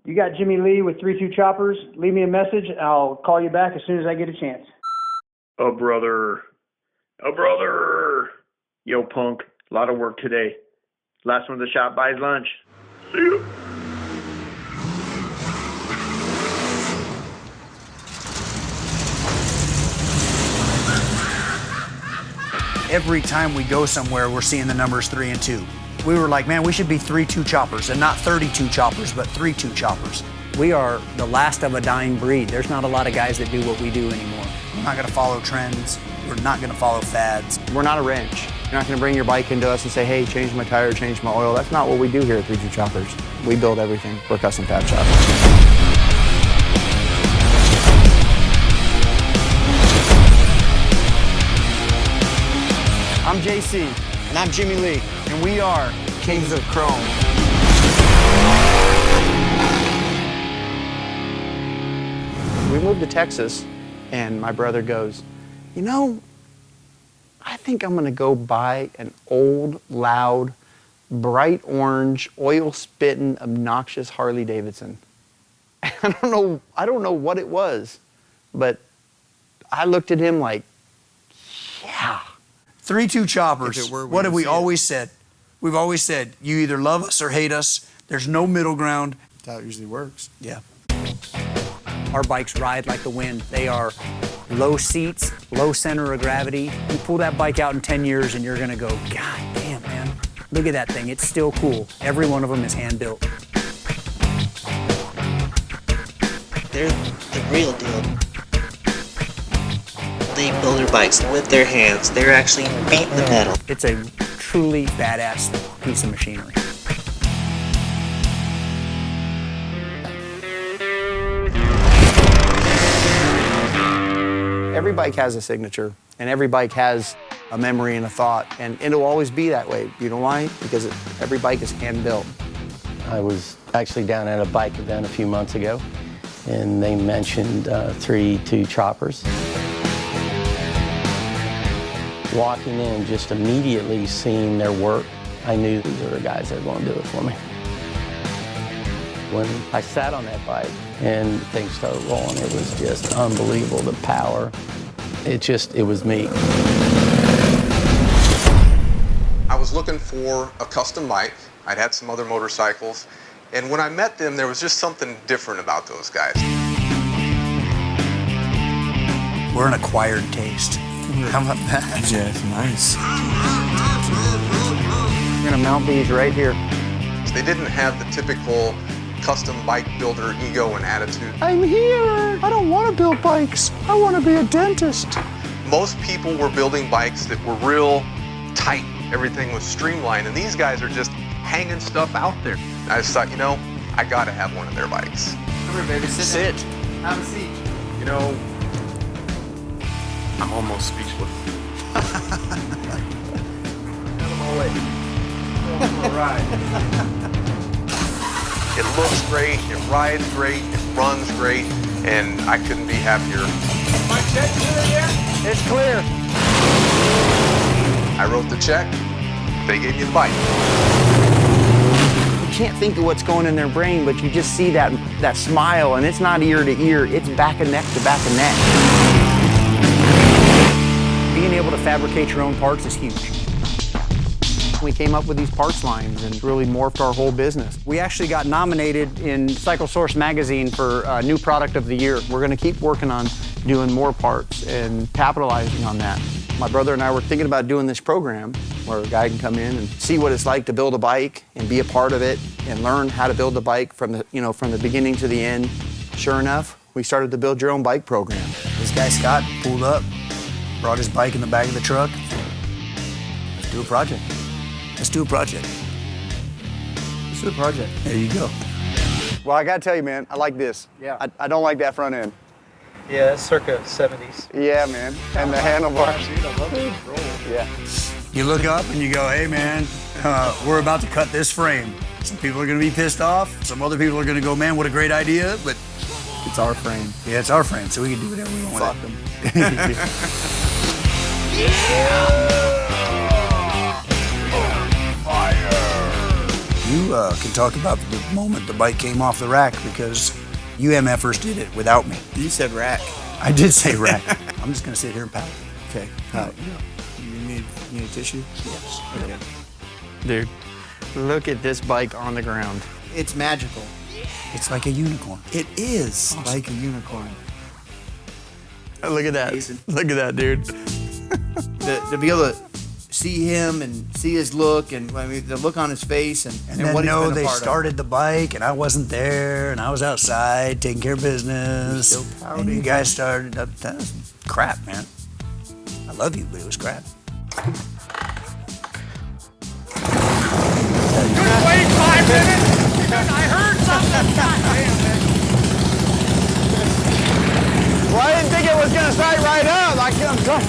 You got Jimmy Lee with 3-2 choppers. Leave me a message. I'll call you back as soon as I get a chance. Oh, brother. Oh, brother. Yo, punk. A lot of work today. Last one of the shop buys lunch. See you. Every time we go somewhere, we're seeing the numbers 3 and 2. We were like, man, we should be 3-2 choppers, and not 32 choppers, but 3-2 choppers. We are the last of a dying breed. There's not a lot of guys that do what we do anymore. We're not gonna follow trends. We're not gonna follow fads. We're not a wrench. You're not gonna bring your bike into us and say, hey, change my tire, change my oil. That's not what we do here at 3-2 Choppers. We build everything. We're a custom fab shop. I'm JC. And I'm Jimmy Lee. And we are Kings of Chrome. We moved to Texas, and my brother goes, you know, I think I'm gonna go buy an old, loud, bright orange, oil-spitting, obnoxious Harley Davidson. I don't know what it was, but I looked at him like, yeah. 3-2 choppers. What have we always said? We've always said, you either love us or hate us. There's no middle ground. That's how it usually works. Yeah. Our bikes ride like the wind. They are low seats, low center of gravity. You pull that bike out in 10 years and you're gonna go, God damn, man. Look at that thing, it's still cool. Every one of them is hand built. They're the real deal. They build their bikes with their hands. They're actually beating the metal. It's a truly badass piece of machinery. Every bike has a signature, and every bike has a memory and a thought, and it'll always be that way. You know why? Because every bike is hand-built. I was actually down at a bike event a few months ago, and they mentioned 3-2 choppers. Walking in, just immediately seeing their work, I knew these are the guys that are going to do it for me. When I sat on that bike and things started rolling, it was just unbelievable, the power. It was me. I was looking for a custom bike. I'd had some other motorcycles, and when I met them, there was just something different about those guys. We're an acquired taste. How about that? Yeah, it's nice. I'm gonna mount these right here. They didn't have the typical custom bike builder ego and attitude. I'm here. I don't want to build bikes. I want to be a dentist. Most people were building bikes that were real tight. Everything was streamlined, and these guys are just hanging stuff out there. I just thought, you know, I gotta have one of their bikes. Come here, baby. Sit. Have a seat. You know, I'm almost speechless. It looks great, it rides great, it runs great, and I couldn't be happier. My check clear yet? It's clear. I wrote the check, they gave me the bike. You can't think of what's going in their brain, but you just see that smile, and it's not ear to ear, it's back of neck to back of neck. Being able to fabricate your own parts is huge. We came up with these parts lines and really morphed our whole business. We actually got nominated in Cycle Source magazine for New Product of the Year. We're gonna keep working on doing more parts and capitalizing on that. My brother and I were thinking about doing this program where a guy can come in and see what it's like to build a bike and be a part of it and learn how to build the bike from the beginning to the end. Sure enough, we started the Build Your Own Bike program. This guy Scott pulled up, brought his bike in the back of the truck. Let's do a project. Let's do a project. Let's do a project. There you go. Well, I gotta tell you, man, I like this. Yeah. I don't like that front end. Yeah, that's circa 70s. Yeah, man. And the handlebars. I love the control. Yeah. You look up and you go, hey man, we're about to cut this frame. Some people are gonna be pissed off. Some other people are gonna go, man, what a great idea, but It's our frame. yeah, it's our frame, so we can do whatever we want. Fuck with them. You can talk about the moment the bike came off the rack because you MFers did it without me. You said rack. I did say rack. I'm just going to sit here and pout. Okay. You need a tissue? Yes. Okay. Dude, look at this bike on the ground. It's magical. It's like a unicorn. It is like a unicorn. Look at that. Look at that, dude. To be able to see him and see his look and I mean, the look on his face and then what he's know been a they part started the bike and I wasn't there and I was outside taking care of business. You're still And you guys started up. That was crap, man. I love you, but it was crap. Wait 5 minutes because I heard something. God damn it. Well, I didn't think it was going to start right up. I can't come.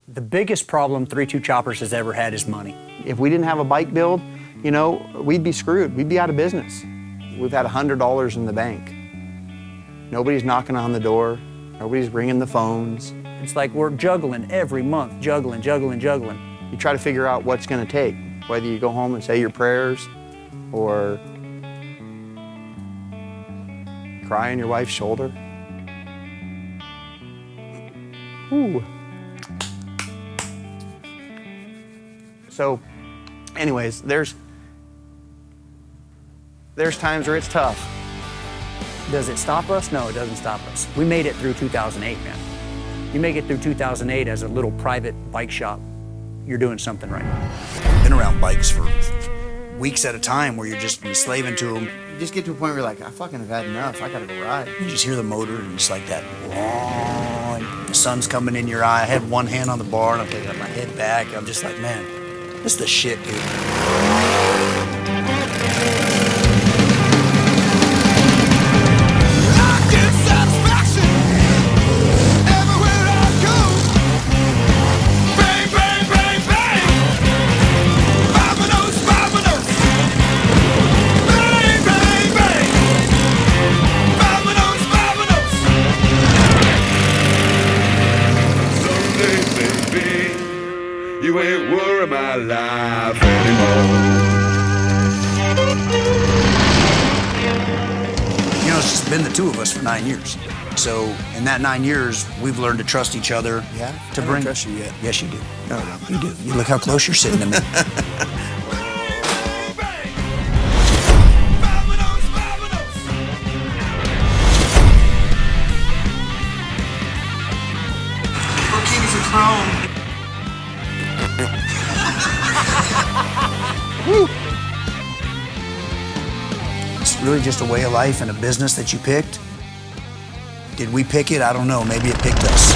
The biggest problem 3-2 Choppers has ever had is money. If we didn't have a bike build, you know, we'd be screwed. We'd be out of business. We've had $100 in the bank. Nobody's knocking on the door. Nobody's ringing the phones. It's like we're juggling every month, juggling. You try to figure out what's going to take, whether you go home and say your prayers or cry on your wife's shoulder. Ooh. So, anyways, there's times where it's tough. Does it stop us? No, it doesn't stop us. We made it through 2008, man. You make it through 2008 as a little private bike shop, you're doing something right. Been around bikes for weeks at a time where you're just slaving to them. You just get to a point where you're like, I fucking have had enough. I gotta go ride. You just hear the motor and it's like that. And the sun's coming in your eye. I had one hand on the bar and I'm taking my head back. I'm just like, man, this is the shit, dude. You ain't worry my life anymore. You know, it's just been the two of us for 9 years. So in that 9 years, we've learned to trust each other. Yeah? To I bring. don't trust you yet. Yes, you do. No. You do. You look how close you're sitting to me. Kings of Chrome. It's really just a way of life and a business that you picked. Did we pick it? I don't know. Maybe it picked us.